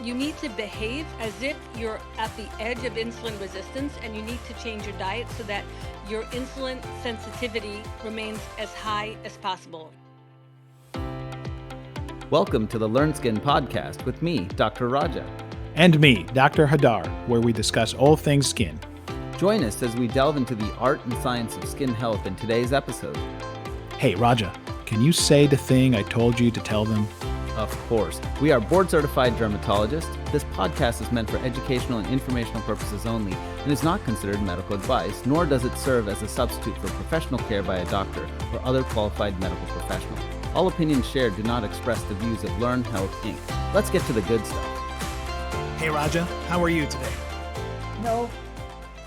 You need to behave as if you're at the edge of insulin resistance, and you need to change your diet so that your insulin sensitivity remains as high as possible. Welcome to the Learn Skin podcast with me, Dr. Raja. And me, Dr. Hadar, where we discuss all things skin. Join us as we delve into the art and science of skin health in today's episode. Hey, Raja, can you say the thing I told you to tell them? Of course. We are board-certified dermatologists. This podcast is meant for educational and informational purposes only and is not considered medical advice, nor does it serve as a substitute for professional care by a doctor or other qualified medical professional. All opinions shared do not express the views of Learn Health, Inc. Let's get to the good stuff. Hey, Raja, how are you today? No,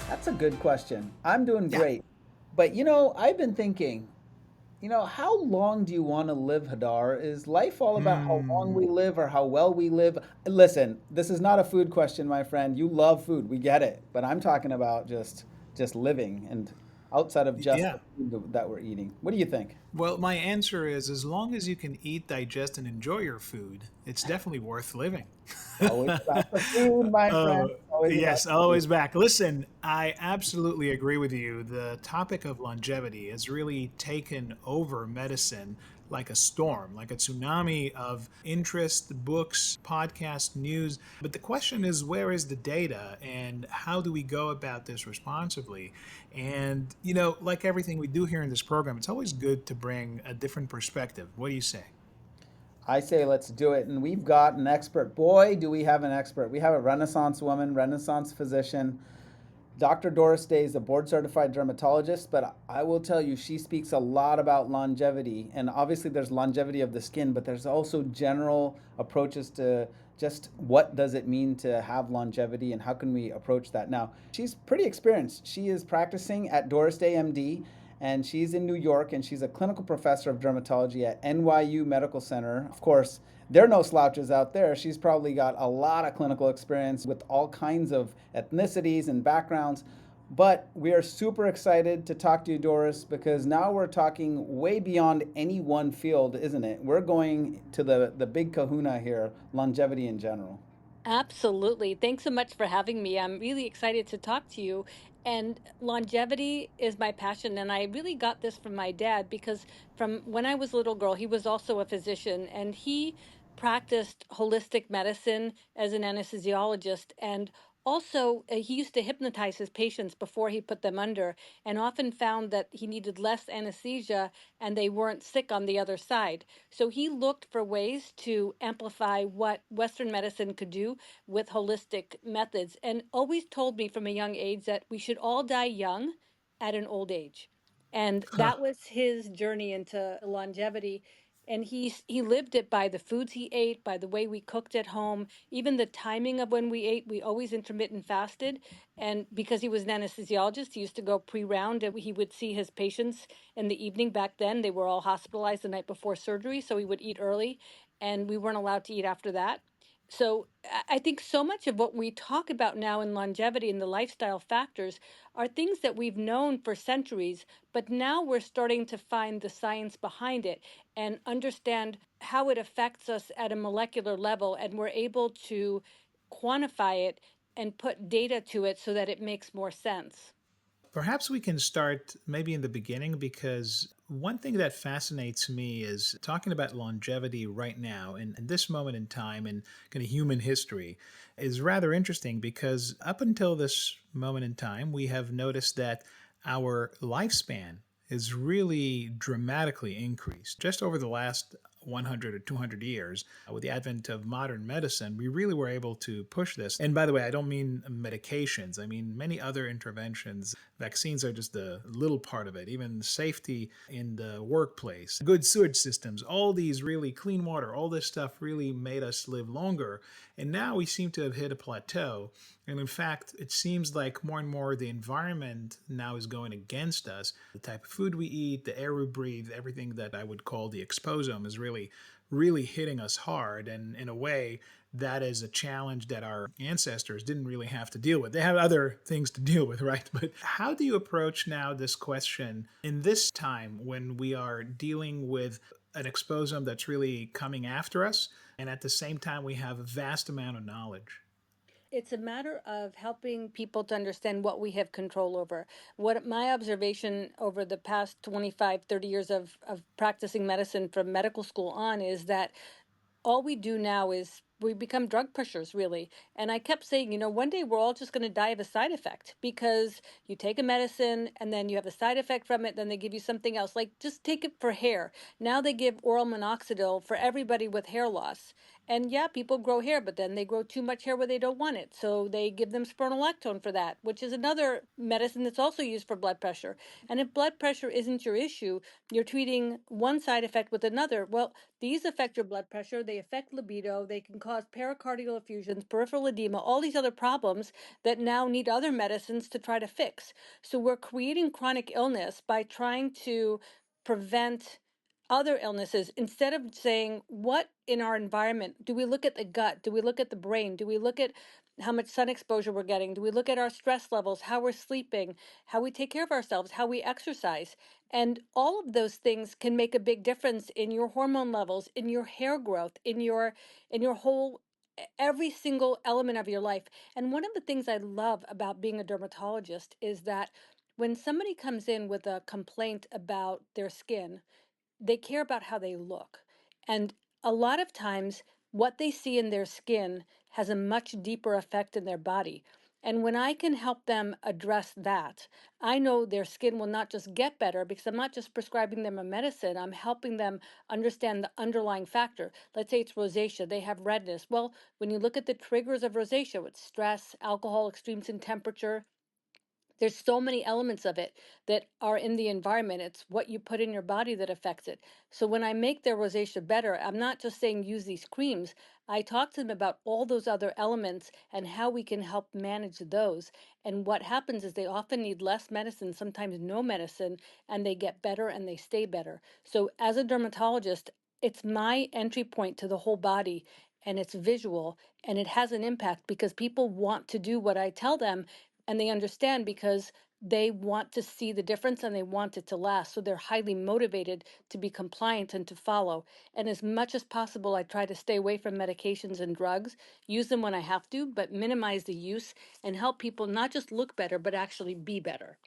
that's a good question. I'm doing great. But, I've been thinking, how long do you want to live, Hadar? Is life all about how long we live or how well we live? Listen, this is not a food question, my friend. You love food. We get it. But I'm talking about just living and outside of just the food that we're eating. What do you think? Well, my answer is as long as you can eat, digest, and enjoy your food, it's definitely worth living. Always about the food, my friend. Always back. Listen, I absolutely agree with you. The topic of longevity has really taken over medicine like a storm, like a tsunami of interest, books, podcasts, news. But the question is, where is the data and how do we go about this responsibly? And, like everything we do here in this program, it's always good to bring a different perspective. What do you say? I say let's do it. And we've got an expert. Boy, do we have an expert. We have a Renaissance woman, Renaissance physician. Dr. Doris Day is a board-certified dermatologist, but I will tell you, she speaks a lot about longevity. And obviously there's longevity of the skin, but there's also general approaches to just what does it mean to have longevity and how can we approach that. Now, she's pretty experienced. She is practicing at Doris Day, MD, and she's in New York, and she's a clinical professor of dermatology at NYU Medical Center. Of course, there are no slouches out there. She's probably got a lot of clinical experience with all kinds of ethnicities and backgrounds. But we are super excited to talk to you, Doris, because now we're talking way beyond any one field, isn't it? We're going to the big kahuna here, longevity in general. Absolutely. Thanks so much for having me. I'm really excited to talk to you. And longevity is my passion. And I really got this from my dad because from when I was a little girl, he was also a physician and he practiced holistic medicine as an anesthesiologist. And also, he used to hypnotize his patients before he put them under and often found that he needed less anesthesia and they weren't sick on the other side. So he looked for ways to amplify what Western medicine could do with holistic methods and always told me from a young age that we should all die young at an old age. And that was his journey into longevity. And he lived it by the foods he ate, by the way we cooked at home, even the timing of when we ate. We always intermittent fasted. And because he was an anesthesiologist, he used to go pre-round and he would see his patients in the evening. Back then, they were all hospitalized the night before surgery. So he would eat early and we weren't allowed to eat after that. So I think so much of what we talk about now in longevity and the lifestyle factors are things that we've known for centuries, but now we're starting to find the science behind it and understand how it affects us at a molecular level. And we're able to quantify it and put data to it so that it makes more sense. Perhaps we can start maybe in the beginning because one thing that fascinates me is talking about longevity right now in this moment in time in kind of human history is rather interesting because up until this moment in time, we have noticed that our lifespan is really dramatically increased. Just over the last 100 or 200 years, with the advent of modern medicine, we really were able to push this. And by the way, I don't mean medications. I mean many other interventions. Vaccines are just a little part of it. Even safety in the workplace, good sewage systems, all these really clean water, all this stuff really made us live longer. And now we seem to have hit a plateau. And in fact, it seems like more and more the environment now is going against us. The type of food we eat, the air we breathe, everything that I would call the exposome is really hitting us hard. And in a way, that is a challenge that our ancestors didn't really have to deal with. They have other things to deal with, right? But how do you approach now this question in this time when we are dealing with an exposome that's really coming after us? And at the same time, we have a vast amount of knowledge. It's a matter of helping people to understand what we have control over. What my observation over the past 25, 30 years of practicing medicine from medical school on is that all we do now is we become drug pushers, really. And I kept saying, one day we're all just going to die of a side effect because you take a medicine and then you have a side effect from it, then they give you something else. Like just take it for hair. Now they give oral minoxidil for everybody with hair loss. And yeah, people grow hair, but then they grow too much hair where they don't want it. So they give them spironolactone for that, which is another medicine that's also used for blood pressure. And if blood pressure isn't your issue, you're treating one side effect with another. Well, these affect your blood pressure, they affect libido, they can cause pericardial effusions, peripheral edema, all these other problems that now need other medicines to try to fix. So we're creating chronic illness by trying to prevent other illnesses instead of saying what in our environment. Do we look at the gut? Do we look at the brain? Do we look at how much sun exposure we're getting? Do we look at our stress levels, how we're sleeping, how we take care of ourselves, how we exercise? And all of those things can make a big difference in your hormone levels, in your hair growth, in your whole every single element of your life. And one of the things I love about being a dermatologist is that when somebody comes in with a complaint about their skin, they care about how they look. And a lot of times, what they see in their skin has a much deeper effect in their body. And when I can help them address that, I know their skin will not just get better because I'm not just prescribing them a medicine, I'm helping them understand the underlying factor. Let's say it's rosacea, they have redness. Well, when you look at the triggers of rosacea, it's stress, alcohol, extremes in temperature, there's so many elements of it that are in the environment. It's what you put in your body that affects it. So when I make their rosacea better, I'm not just saying use these creams. I talk to them about all those other elements and how we can help manage those. And what happens is they often need less medicine, sometimes no medicine, and they get better and they stay better. So as a dermatologist, it's my entry point to the whole body, and it's visual, and it has an impact because people want to do what I tell them, and they understand because they want to see the difference and they want it to last. So they're highly motivated to be compliant and to follow. And as much as possible, I try to stay away from medications and drugs, use them when I have to, but minimize the use and help people not just look better, but actually be better.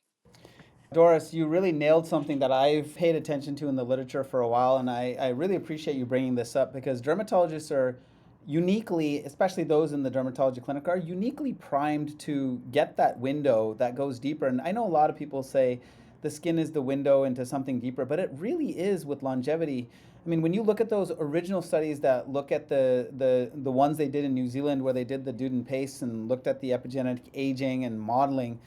Doris, you really nailed something that I've paid attention to in the literature for a while, and I really appreciate you bringing this up because dermatologists are uniquely, especially those in the dermatology clinic, are uniquely primed to get that window that goes deeper. And I know a lot of people say the skin is the window into something deeper, but it really is with longevity. I mean, when you look at those original studies that look at the ones they did in New Zealand, where they did the Duden paste and looked at the epigenetic aging and modeling,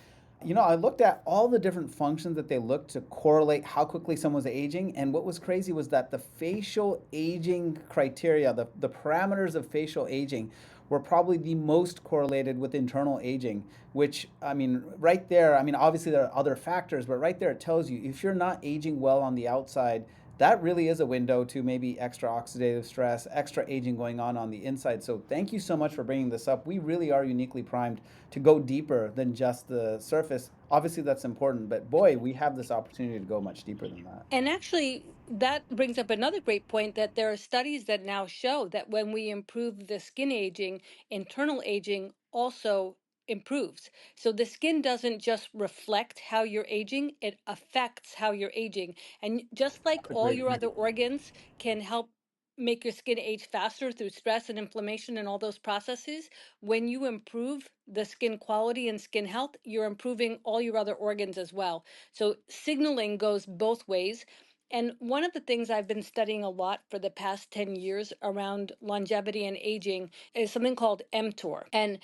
I looked at all the different functions that they looked to correlate how quickly someone was aging. And what was crazy was that the facial aging criteria, the parameters of facial aging, were probably the most correlated with internal aging, which, I mean, right there, I mean, obviously there are other factors, but right there it tells you if you're not aging well on the outside, that really is a window to maybe extra oxidative stress, extra aging going on the inside. So thank you so much for bringing this up. We really are uniquely primed to go deeper than just the surface. Obviously, that's important, but boy, we have this opportunity to go much deeper than that. And actually, that brings up another great point that there are studies that now show that when we improve the skin aging, internal aging also improves. So the skin doesn't just reflect how you're aging, it affects how you're aging. And just like That's a all great your point. other organs can help make your skin age faster through stress and inflammation and all those processes, when you improve the skin quality and skin health, you're improving all your other organs as well. So signaling goes both ways. And one of the things I've been studying a lot for the past 10 years around longevity and aging is something called mTOR. And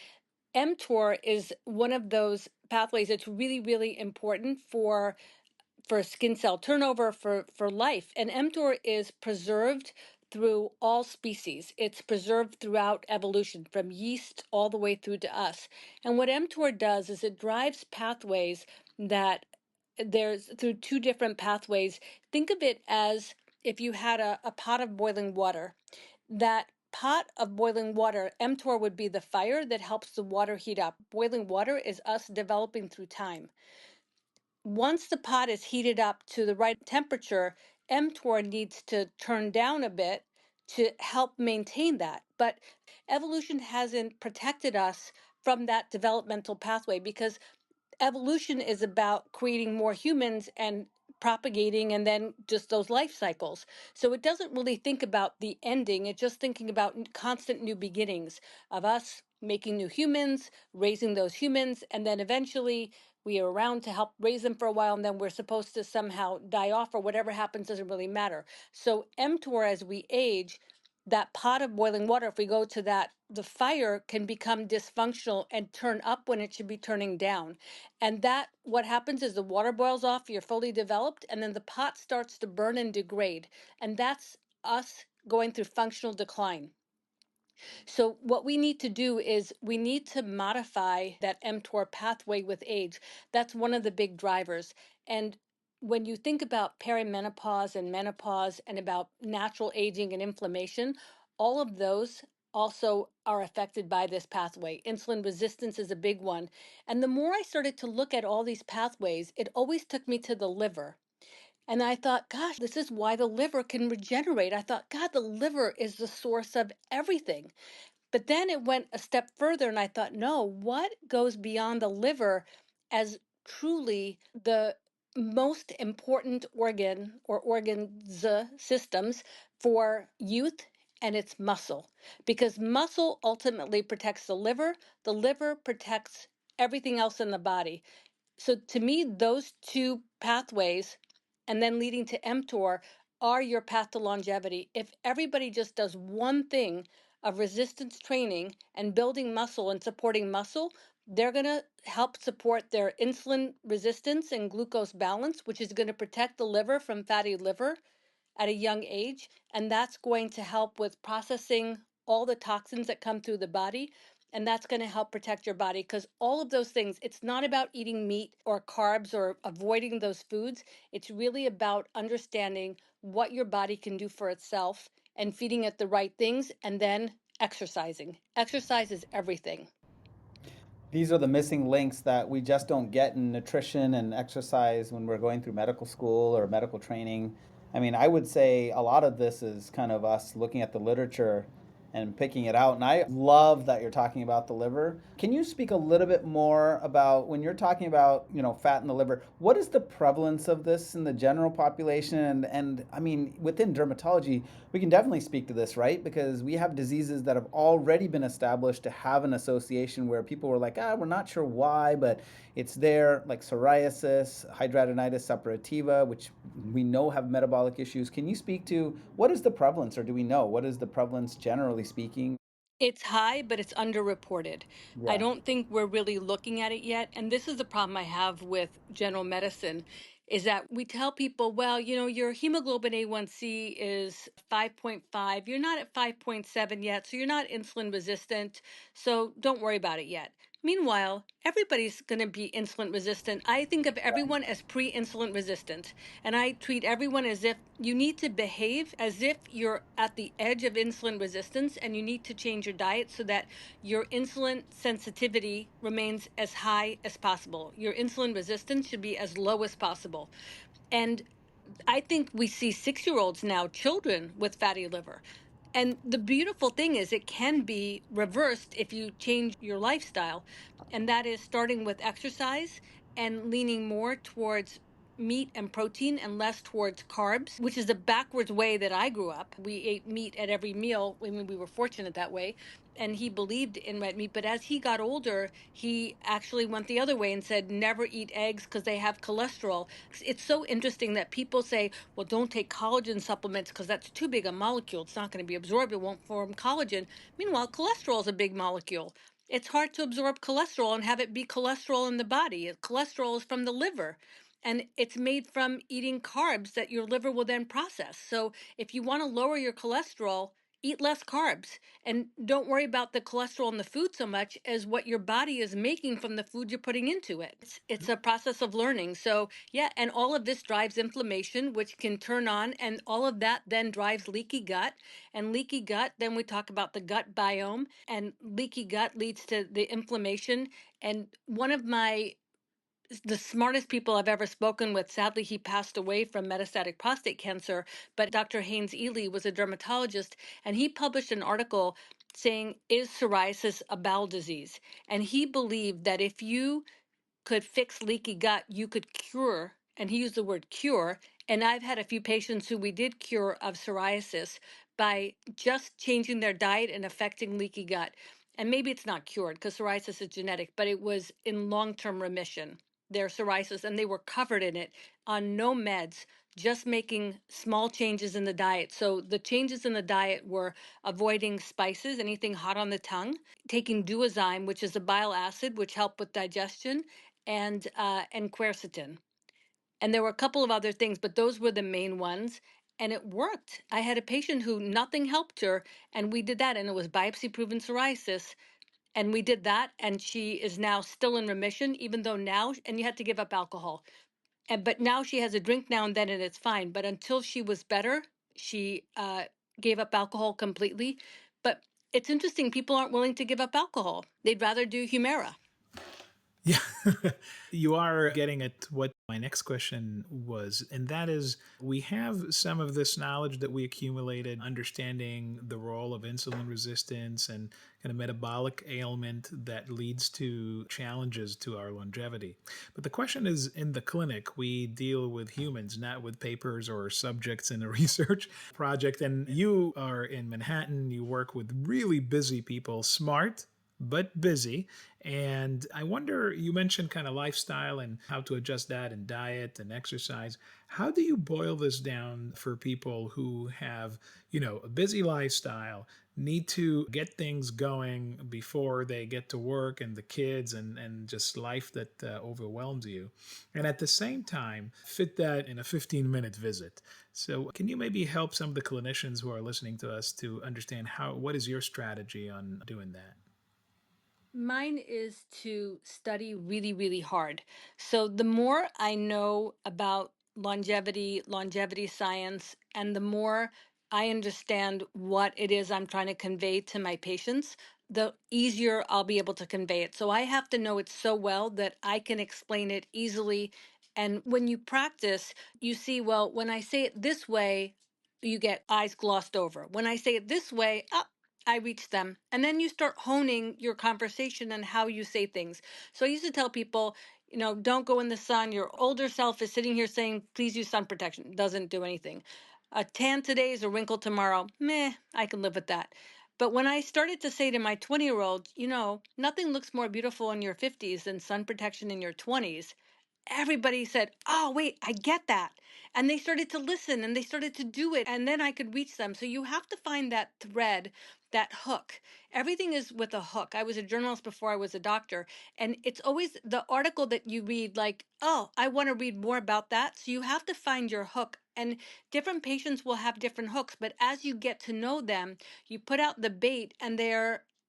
mTOR is one of those pathways that's really, really important for skin cell turnover, for life. And mTOR is preserved through all species. It's preserved throughout evolution, from yeast all the way through to us. And what mTOR does is it drives pathways that there's through two different pathways. Think of it as if you had a pot of boiling water. That pot of boiling water, mTOR would be the fire that helps the water heat up. Boiling water is us developing through time. Once the pot is heated up to the right temperature, mTOR needs to turn down a bit to help maintain that. But evolution hasn't protected us from that developmental pathway, because evolution is about creating more humans and propagating and then just those life cycles. So it doesn't really think about the ending. It's just thinking about constant new beginnings of us making new humans, raising those humans, and then eventually we are around to help raise them for a while, and then we're supposed to somehow die off, or whatever happens doesn't really matter. So mTOR, as we age, that pot of boiling water, if we go to that, the fire can become dysfunctional and turn up when it should be turning down. And that, what happens is the water boils off, you're fully developed, and then the pot starts to burn and degrade. And that's us going through functional decline. So what we need to do is we need to modify that mTOR pathway with age. That's one of the big drivers. And when you think about perimenopause and menopause and about natural aging and inflammation, all of those also are affected by this pathway. Insulin resistance is a big one. And the more I started to look at all these pathways, it always took me to the liver. And I thought, gosh, this is why the liver can regenerate. I thought, God, the liver is the source of everything. But then it went a step further, and I thought, no, what goes beyond the liver as truly the most important organ or organs systems for youth? And it's muscle, because muscle ultimately protects the liver protects everything else in the body. So to me, those two pathways and then leading to mTOR are your path to longevity. If everybody just does one thing of resistance training and building muscle and supporting muscle, they're going to help support their insulin resistance and glucose balance, which is going to protect the liver from fatty liver at a young age. And that's going to help with processing all the toxins that come through the body. And that's going to help protect your body, because all of those things, it's not about eating meat or carbs or avoiding those foods. It's really about understanding what your body can do for itself and feeding it the right things, and then exercising. Exercise is everything. These are the missing links that we just don't get in nutrition and exercise when we're going through medical school or medical training. I mean, I would say a lot of this is kind of us looking at the literature and picking it out. And I love that you're talking about the liver. Can you speak a little bit more about when you're talking about, fat in the liver, what is the prevalence of this in the general population? And I mean, within dermatology, we can definitely speak to this, right? Because we have diseases that have already been established to have an association where people were like, we're not sure why, but it's there, like psoriasis, hidradenitis suppurativa, which we know have metabolic issues. Can you speak to what is the prevalence, or do we know what is the prevalence generally speaking? It's high, but it's underreported. I Yeah. don't think we're really looking at it yet. And this is the problem I have with general medicine, is that we tell people, well, your hemoglobin A1C is 5.5. You're not at 5.7 yet, so you're not insulin resistant. So don't worry about it yet. Meanwhile, everybody's going to be insulin resistant. I think of everyone as pre-insulin resistant, and I treat everyone as if you need to behave as if you're at the edge of insulin resistance, and you need to change your diet so that your insulin sensitivity remains as high as possible. Your insulin resistance should be as low as possible. And I think we see 6-year-olds now, children with fatty liver. And the beautiful thing is it can be reversed if you change your lifestyle. And that is starting with exercise and leaning more towards meat and protein and less towards carbs, which is the backwards way that I grew up. We ate meat at every meal. I mean, we were fortunate that way. And he believed in red meat. But as he got older, he actually went the other way and said, never eat eggs because they have cholesterol. It's so interesting that people say, well, don't take collagen supplements because that's too big a molecule. It's not going to be absorbed. It won't form collagen. Meanwhile, cholesterol is a big molecule. It's hard to absorb cholesterol and have it be cholesterol in the body. Cholesterol is from the liver, and it's made from eating carbs that your liver will then process. So if you want to lower your cholesterol, eat less carbs, and don't worry about the cholesterol in the food so much as what your body is making from the food you're putting into it. It's a process of learning. So yeah, and all of this drives inflammation, which can turn on, and all of that then drives leaky gut. And leaky gut, then we talk about the gut biome, and leaky gut leads to the inflammation. And one of my the smartest people I've ever spoken with. Sadly, he passed away from metastatic prostate cancer, but Dr. Haynes Ely was a dermatologist, and he published an article saying, is psoriasis a bowel disease? And he believed that if you could fix leaky gut, you could cure, and he used the word cure. And I've had a few patients who we did cure of psoriasis by just changing their diet and affecting leaky gut. And maybe it's not cured because psoriasis is genetic, but it was in long-term remission, their psoriasis, and they were covered in it on no meds, just making small changes in the diet. So the changes in the diet were avoiding spices, anything hot on the tongue, taking duozyme, which is a bile acid, which helped with digestion, and quercetin. And there were a couple of other things, but those were the main ones. And it worked. I had a patient who nothing helped her, and we did that, and it was biopsy proven psoriasis. And we did that, and she is now still in remission, even though now, and you had to give up alcohol. But now she has a drink now and then, and it's fine. But until she was better, she gave up alcohol completely. But it's interesting, people aren't willing to give up alcohol. They'd rather do Humira. Yeah, you are getting at what my next question was, and that is we have some of this knowledge that we accumulated, understanding the role of insulin resistance and kind of metabolic ailment that leads to challenges to our longevity. But the question is in the clinic, we deal with humans, not with papers or subjects in a research project. And you are in Manhattan, you work with really busy people, smart but busy. And I wonder, you mentioned kind of lifestyle and how to adjust that and diet and exercise. How do you boil this down for people who have, a busy lifestyle, need to get things going before they get to work and the kids and just life that overwhelms you? And at the same time, fit that in a 15-minute visit. So can you maybe help some of the clinicians who are listening to us to understand what is your strategy on doing that? Mine is to study really, really hard. So the more I know about longevity science, and the more I understand what it is I'm trying to convey to my patients, the easier I'll be able to convey it. So I have to know it so well that I can explain it easily. And when you practice, you see, well, when I say it this way, you get eyes glossed over. When I say it this way, I reach them. And then you start honing your conversation and how you say things. So I used to tell people, don't go in the sun. Your older self is sitting here saying, please use sun protection. Doesn't do anything. A tan today is a wrinkle tomorrow. Meh, I can live with that. But when I started to say to my 20-year-old, nothing looks more beautiful in your 50s than sun protection in your 20s, everybody said, oh, wait, I get that. And they started to listen and they started to do it. And then I could reach them. So you have to find that thread, that hook. Everything is with a hook. I was a journalist before I was a doctor. And it's always the article that you read, like, oh, I want to read more about that. So you have to find your hook. And different patients will have different hooks. But as you get to know them, you put out the bait and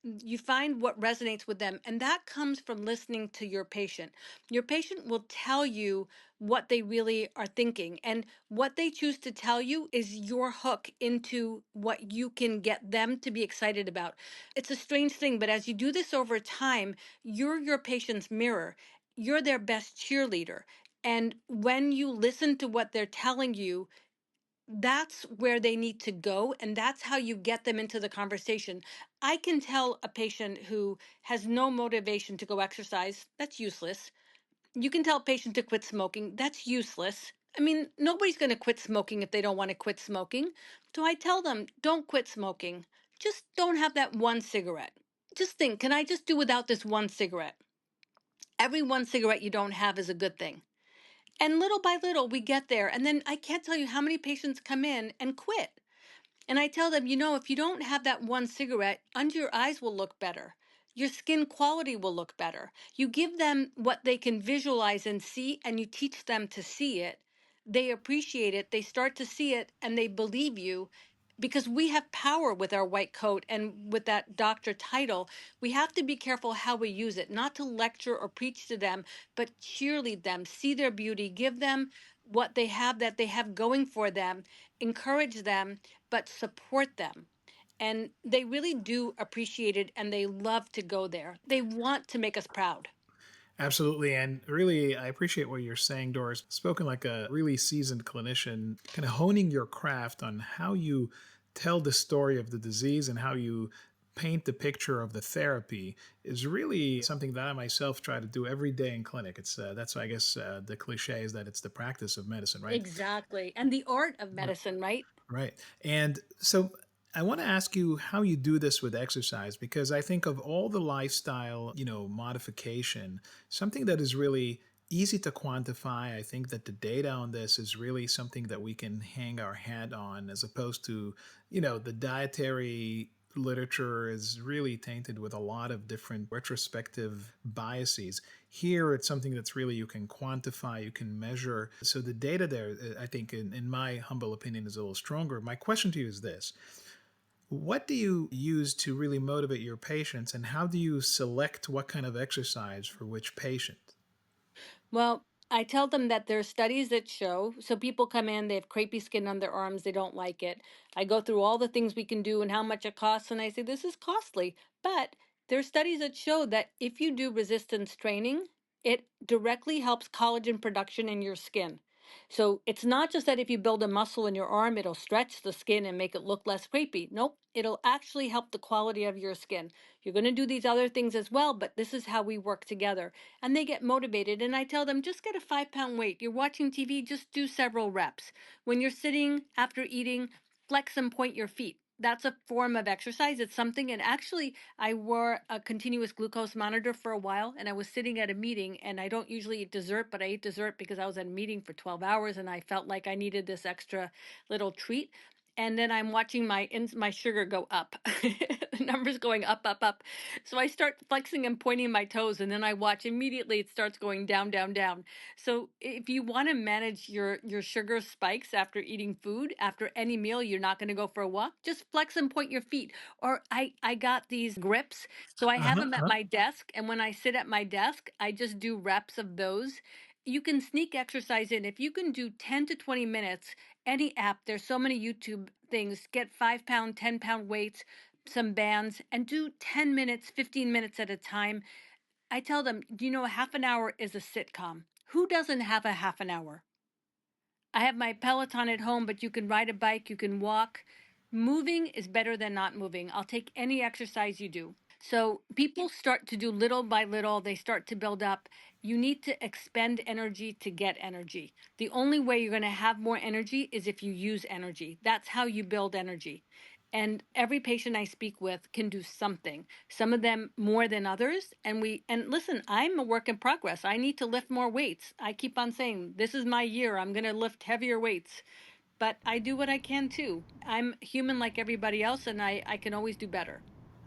you find what resonates with them. And that comes from listening to your patient. Your patient will tell you what they really are thinking. And what they choose to tell you is your hook into what you can get them to be excited about. It's a strange thing, but as you do this over time, you're your patient's mirror. You're their best cheerleader. And when you listen to what they're telling you, that's where they need to go. And that's how you get them into the conversation. I can tell a patient who has no motivation to go exercise, that's useless. You can tell a patient to quit smoking. That's useless. I mean, nobody's going to quit smoking if they don't want to quit smoking. So I tell them, don't quit smoking. Just don't have that one cigarette. Just think, can I just do without this one cigarette? Every one cigarette you don't have is a good thing. And little by little, we get there. And then I can't tell you how many patients come in and quit. And I tell them, if you don't have that one cigarette, under your eyes will look better. Your skin quality will look better. You give them what they can visualize and see, and you teach them to see it. They appreciate it. They start to see it, and they believe you because we have power with our white coat and with that doctor title. We have to be careful how we use it, not to lecture or preach to them, but cheerlead them, see their beauty, give them what they have that they have going for them, encourage them, but support them. And they really do appreciate it and they love to go there. They want to make us proud. Absolutely. And really, I appreciate what you're saying, Doris. Spoken like a really seasoned clinician, kind of honing your craft on how you tell the story of the disease and how you paint the picture of the therapy is really something that I myself try to do every day in clinic. It's that's why I guess the cliche is that it's the practice of medicine, right? Exactly. And the art of medicine, right? Right. And so I want to ask you how you do this with exercise because I think of all the lifestyle, modification, something that is really easy to quantify. I think that the data on this is really something that we can hang our hat on as opposed to, the dietary literature is really tainted with a lot of different retrospective biases. Here, it's something that's really you can quantify, you can measure. So the data there, I think, in my humble opinion, is a little stronger. My question to you is this: what do you use to really motivate your patients, and how do you select what kind of exercise for which patient? Well, I tell them that there's studies that show, so people come in, they have crepey skin on their arms, they don't like it. I go through all the things we can do and how much it costs, and I say, this is costly. But there's studies that show that if you do resistance training, it directly helps collagen production in your skin. So it's not just that if you build a muscle in your arm, it'll stretch the skin and make it look less crepey. Nope, it'll actually help the quality of your skin. You're going to do these other things as well, but this is how we work together, and they get motivated. And I tell them, just get a 5 pound weight. You're watching TV, just do several reps. When you're sitting after eating, flex and point your feet. That's a form of exercise. It's something. And actually, I wore a continuous glucose monitor for a while, and I was sitting at a meeting, and I don't usually eat dessert, but I ate dessert because I was at a meeting for 12 hours and I felt like I needed this extra little treat. And then I'm watching my sugar go up. The numbers going up, up, up. So I start flexing and pointing my toes, and then I watch immediately it starts going down, down, down. So if you want to manage your sugar spikes after eating food, after any meal, you're not going to go for a walk, just flex and point your feet. Or I got these grips, so I have Uh-huh, them at uh-huh. my desk, and when I sit at my desk, I just do reps of those. You can sneak exercise in. If you can do 10 to 20 minutes, any app, there's so many YouTube things, get 5 pound, 10 pound weights, some bands, and do 10 minutes, 15 minutes at a time. I tell them, do you know, a half an hour is a sitcom? Who doesn't have a half an hour? I have my Peloton at home, but you can ride a bike, you can walk. Moving is better than not moving. I'll take any exercise you do. So people start to do little by little, they start to build up. You need to expend energy to get energy. The only way you're going to have more energy is if you use energy. That's how you build energy. And every patient I speak with can do something, some of them more than others. And listen, I'm a work in progress. I need to lift more weights. I keep on saying, this is my year. I'm going to lift heavier weights, but I do what I can too. I'm human like everybody else, and I can always do better.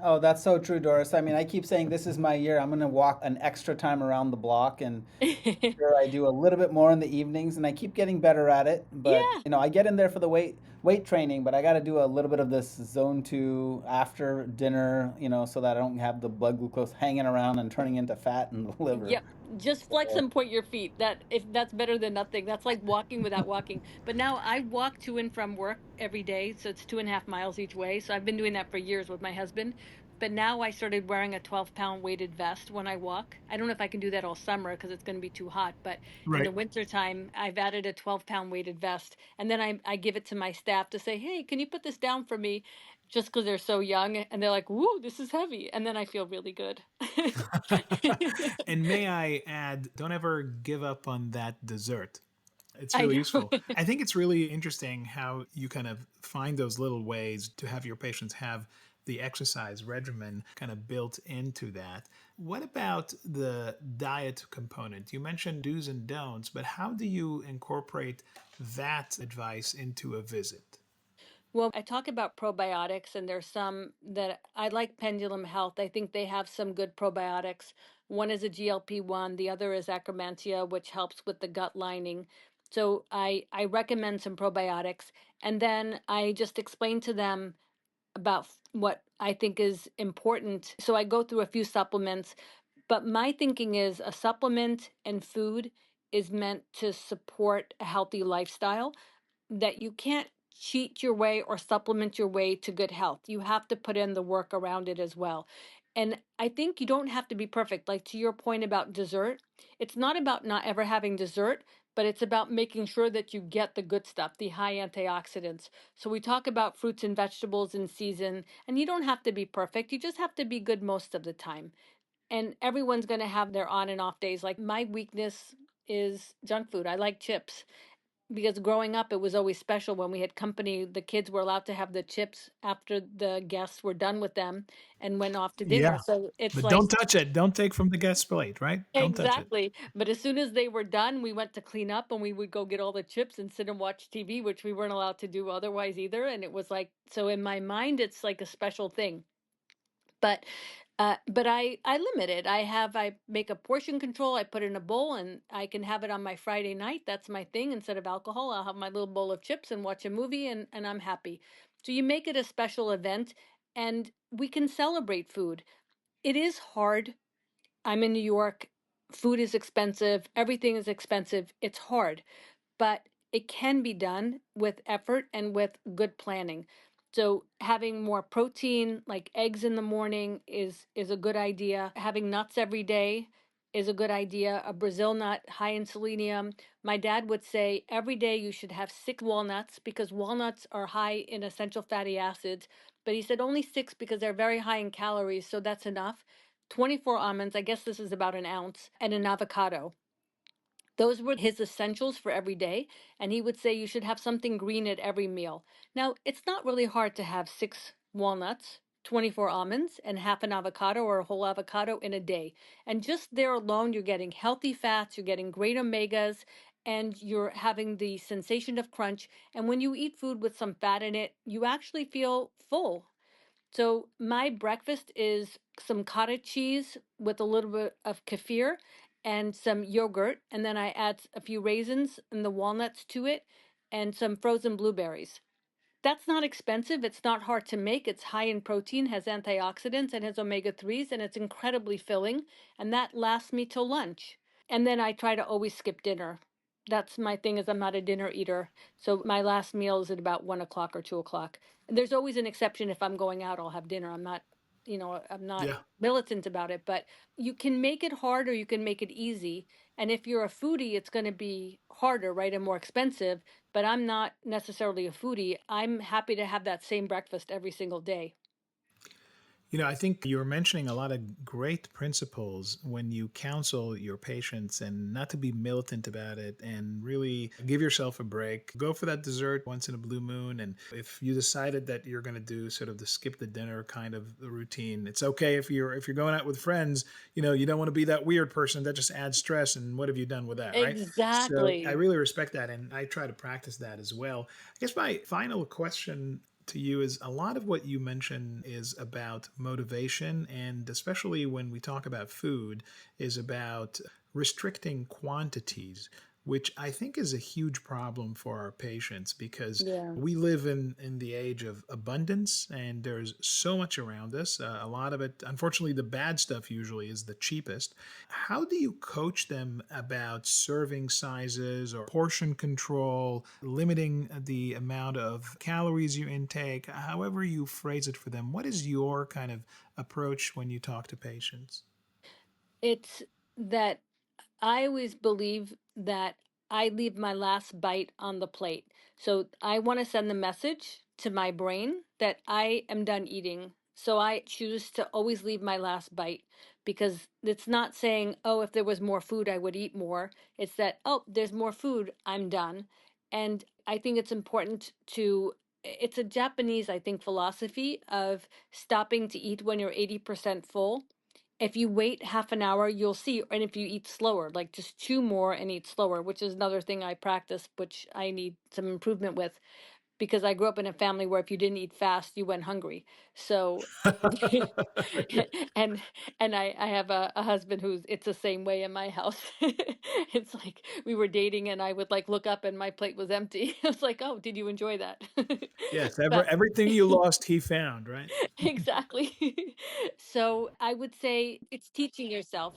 Oh, that's so true, Doris. I mean, I keep saying this is my year. I'm going to walk an extra time around the block, and sure, I do a little bit more in the evenings, and I keep getting better at it. But Yeah. I get in there for the weight training, but I got to do a little bit of this zone two after dinner, so that I don't have the blood glucose hanging around and turning into fat in the liver. Yep. Just flex So, and point your feet. That if that's better than nothing. That's like walking without walking. But now I walk to and from work every day, so it's 2.5 miles each way. So I've been doing that for years with my husband. But now I started wearing a 12 pound weighted vest when I walk. I don't know if I can do that all summer because it's going to be too hot. But in the Right. wintertime, I've added a 12 pound weighted vest. And then I give it to my staff to say, hey, can you put this down for me? Just because they're so young. And they're like, whoa, this is heavy. And then I feel really good. And may I add, don't ever give up on that dessert. It's I really know. useful. I think it's really interesting how you kind of find those little ways to have your patients have the exercise regimen kind of built into that. What about the diet component? You mentioned do's and don'ts, but how do you incorporate that advice into a visit? Well, I talk about probiotics, and there's some that I like. Pendulum Health, I think they have some good probiotics. One is a GLP-1, the other is Akkermansia, which helps with the gut lining. So I recommend some probiotics, and then I just explain to them about what I think is important. So I go through a few supplements, but my thinking is a supplement and food is meant to support a healthy lifestyle, that you can't cheat your way or supplement your way to good health. You have to put in the work around it as well. And I think you don't have to be perfect. Like to your point about dessert, it's not about not ever having dessert, but it's about making sure that you get the good stuff, the high antioxidants. So we talk about fruits and vegetables in season, and you don't have to be perfect. You just have to be good most of the time. And everyone's going to have their on and off days. Like my weakness is junk food. I like chips because growing up, it was always special when we had company. The kids were allowed to have the chips after the guests were done with them and went off to dinner. Yeah. So it's But like, don't touch it. Don't take from the guest plate, right? Don't touch it. exactly. But as soon as they were done, we went to clean up and we would go get all the chips and sit and watch TV, which we weren't allowed to do otherwise either. And it was like, so in my mind, it's like a special thing. But I limit it. I make a portion control. I put it in a bowl and I can have it on my Friday night. That's my thing. Instead of alcohol, I'll have my little bowl of chips and watch a movie and I'm happy. So you make it a special event and we can celebrate food. It is hard. I'm in New York. Food is expensive. Everything is expensive. It's hard, but it can be done with effort and with good planning. So having more protein, like eggs in the morning, is a good idea. Having nuts every day is a good idea. A Brazil nut high in selenium. My dad would say every day you should have 6 walnuts because walnuts are high in essential fatty acids. But he said only 6 because they're very high in calories, so that's enough. 24 almonds, I guess this is about an ounce, and an avocado. Those were his essentials for every day, and he would say you should have something green at every meal. Now, it's not really hard to have 6 walnuts, 24 almonds, and half an avocado or a whole avocado in a day. And just there alone, you're getting healthy fats, you're getting great omegas, and you're having the sensation of crunch. And when you eat food with some fat in it, you actually feel full. So my breakfast is some cottage cheese with a little bit of kefir and some yogurt, and then I add a few raisins and the walnuts to it and some frozen blueberries. That's not expensive, it's not hard to make, it's high in protein, has antioxidants, and has omega 3s, and it's incredibly filling, and that lasts me till lunch. And then I try to always skip dinner. That's my thing is I'm not a dinner eater. So my last meal is at about 1 o'clock or 2 o'clock. And there's always an exception if I'm going out, I'll have dinner. I'm not Yeah. militant about it, but you can make it hard or you can make it easy. And if you're a foodie, it's going to be harder, right? And more expensive. But I'm not necessarily a foodie. I'm happy to have that same breakfast every single day. I think you're mentioning a lot of great principles when you counsel your patients and not to be militant about it and really give yourself a break. Go for that dessert once in a blue moon. And if you decided that you're going to do sort of the skip the dinner kind of routine, it's okay if you're going out with friends, you don't want to be that weird person that just adds stress. And what have you done with that, right? So I Exactly. really respect that. And I try to practice that as well. I guess my final question to you is a lot of what you mention is about motivation, and especially when we talk about food, is about restricting quantities, which I think is a huge problem for our patients because Yeah. we live in the age of abundance and there's so much around us. A lot of it, unfortunately, the bad stuff usually is the cheapest. How do you coach them about serving sizes or portion control, limiting the amount of calories you intake, however you phrase it for them? What is your kind of approach when you talk to patients? It's that I always believe that I leave my last bite on the plate. So I want to send the message to my brain that I am done eating. So I choose to always leave my last bite because it's not saying, oh, if there was more food, I would eat more. It's that, oh, there's more food, I'm done. And I think it's important it's a Japanese, I think, philosophy of stopping to eat when you're 80% full. If you wait half an hour, you'll see. And if you eat slower, like just chew more and eat slower, which is another thing I practice, which I need some improvement with because I grew up in a family where if you didn't eat fast, you went hungry. So, and I have a husband who's it's the same way in my house. It's like we were dating and I would like look up and my plate was empty. I was like, oh, did you enjoy that? Yes, But everything you lost, he found, right? exactly. So I would say it's teaching yourself.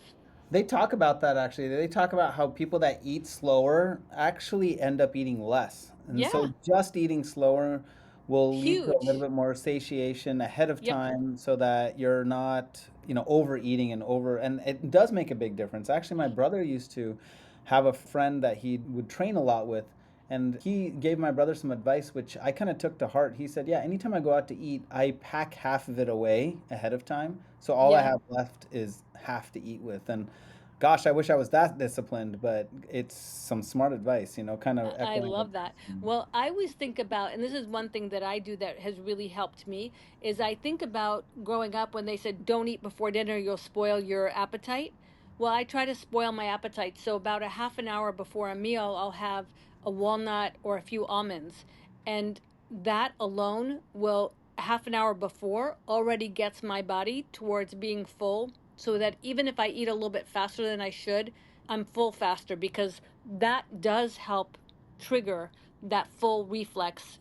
They talk about that actually. They talk about how people that eat slower actually end up eating less. And so Yeah, just eating slower will lead to a little huge. bit more satiation ahead of Yep. time so that you're not overeating and it does make a big difference. Actually, my brother used to have a friend that he would train a lot with, and he gave my brother some advice, which I kind of took to heart. He said, yeah, anytime I go out to eat, I pack half of it away ahead of time. So all I Yeah. have left is half to eat with. And gosh, I wish I was that disciplined, but it's some smart advice, kind of I echoing what. love that. Well, I always think about, and this is one thing that I do that has really helped me, is I think about growing up when they said, don't eat before dinner, you'll spoil your appetite. Well, I try to spoil my appetite. So about a half an hour before a meal, I'll have a walnut or a few almonds. And that alone will, half an hour before, already gets my body towards being full. So that even if I eat a little bit faster than I should, I'm full faster because that does help trigger that full reflex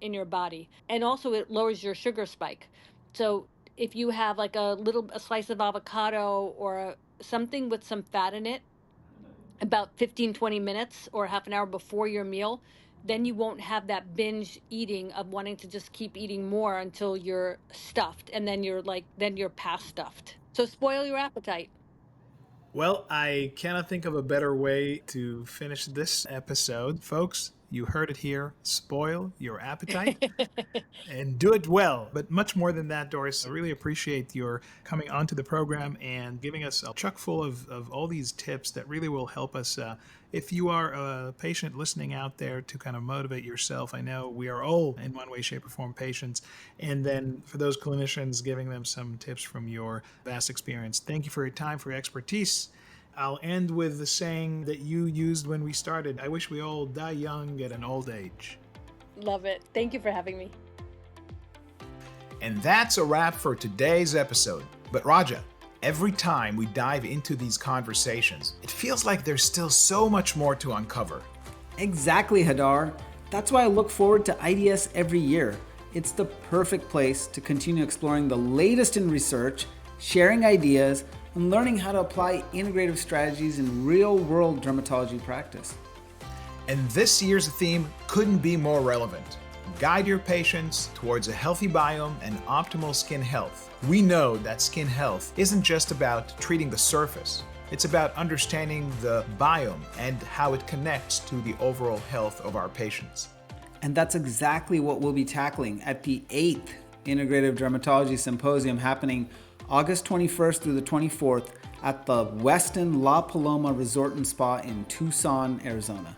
in your body. And also it lowers your sugar spike. So if you have like a slice of avocado or something with some fat in it about 15-20 minutes or half an hour before your meal, then you won't have that binge eating of wanting to just keep eating more until you're stuffed, and then you're past stuffed. So spoil your appetite. Well, I cannot think of a better way to finish this episode. Folks, you heard it here. Spoil your appetite and do it well. But much more than that, Doris, I really appreciate your coming onto the program and giving us a chuck full of all these tips that really will help us. If you are a patient listening out there, to kind of motivate yourself. I know we are all, in one way, shape, or form, patients. And then for those clinicians, giving them some tips from your vast experience. Thank you for your time, for your expertise. I'll end with the saying that you used when we started. I wish we all die young at an old age. Love it. Thank you for having me. And that's a wrap for today's episode. But Raja, every time we dive into these conversations, it feels like there's still so much more to uncover. Exactly, Hadar. That's why I look forward to IDS every year. It's the perfect place to continue exploring the latest in research, sharing ideas, and learning how to apply integrative strategies in real-world dermatology practice. And this year's theme couldn't be more relevant. Guide your patients towards a healthy biome and optimal skin health. We know that skin health isn't just about treating the surface. It's about understanding the biome and how it connects to the overall health of our patients. And that's exactly what we'll be tackling at the 8th Integrative Dermatology Symposium happening August 21st through the 24th at the Westin La Paloma Resort and Spa in Tucson, Arizona.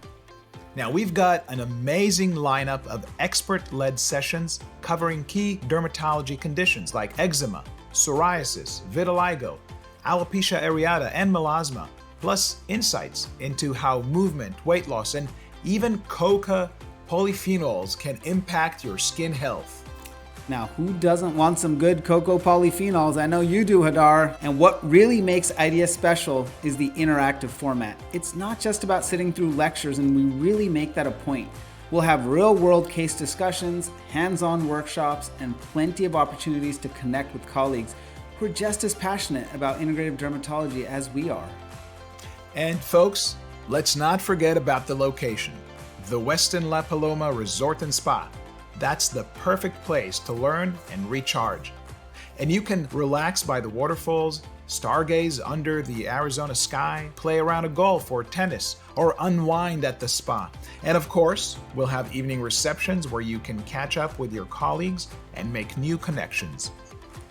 Now, we've got an amazing lineup of expert-led sessions covering key dermatology conditions like eczema, psoriasis, vitiligo, alopecia areata, and melasma, plus insights into how movement, weight loss, and even coca polyphenols can impact your skin health. Now, who doesn't want some good cocoa polyphenols? I know you do, Hadar. And what really makes IDS special is the interactive format. It's not just about sitting through lectures, and we really make that a point. We'll have real-world case discussions, hands-on workshops, and plenty of opportunities to connect with colleagues who are just as passionate about integrative dermatology as we are. And folks, let's not forget about the location, the Westin La Paloma Resort and Spa. That's the perfect place to learn and recharge. And you can relax by the waterfalls, stargaze under the Arizona sky, play around a golf or tennis, or unwind at the spa. And of course, we'll have evening receptions where you can catch up with your colleagues and make new connections.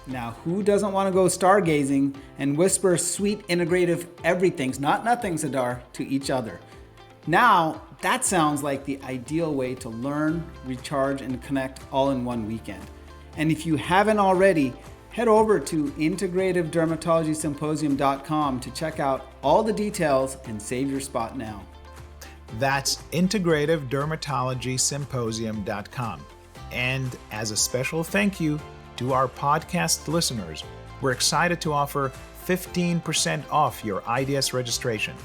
Now, who doesn't want to go stargazing and whisper sweet integrative everythings, not nothings, Hadar, to each other? Now, that sounds like the ideal way to learn, recharge, and connect all in one weekend. And if you haven't already, head over to integrativedermatologysymposium.com to check out all the details and save your spot now. That's integrativedermatologysymposium.com. And as a special thank you to our podcast listeners, we're excited to offer 15% off your IDS registration.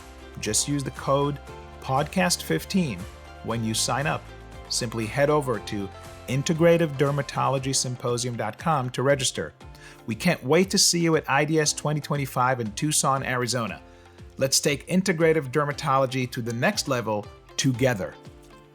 Just use the code podcast15 when you sign up. Simply head over to integrativedermatologysymposium.com to register. We can't wait to see you at IDS 2025 in Tucson, Arizona. Let's take integrative dermatology to the next level together.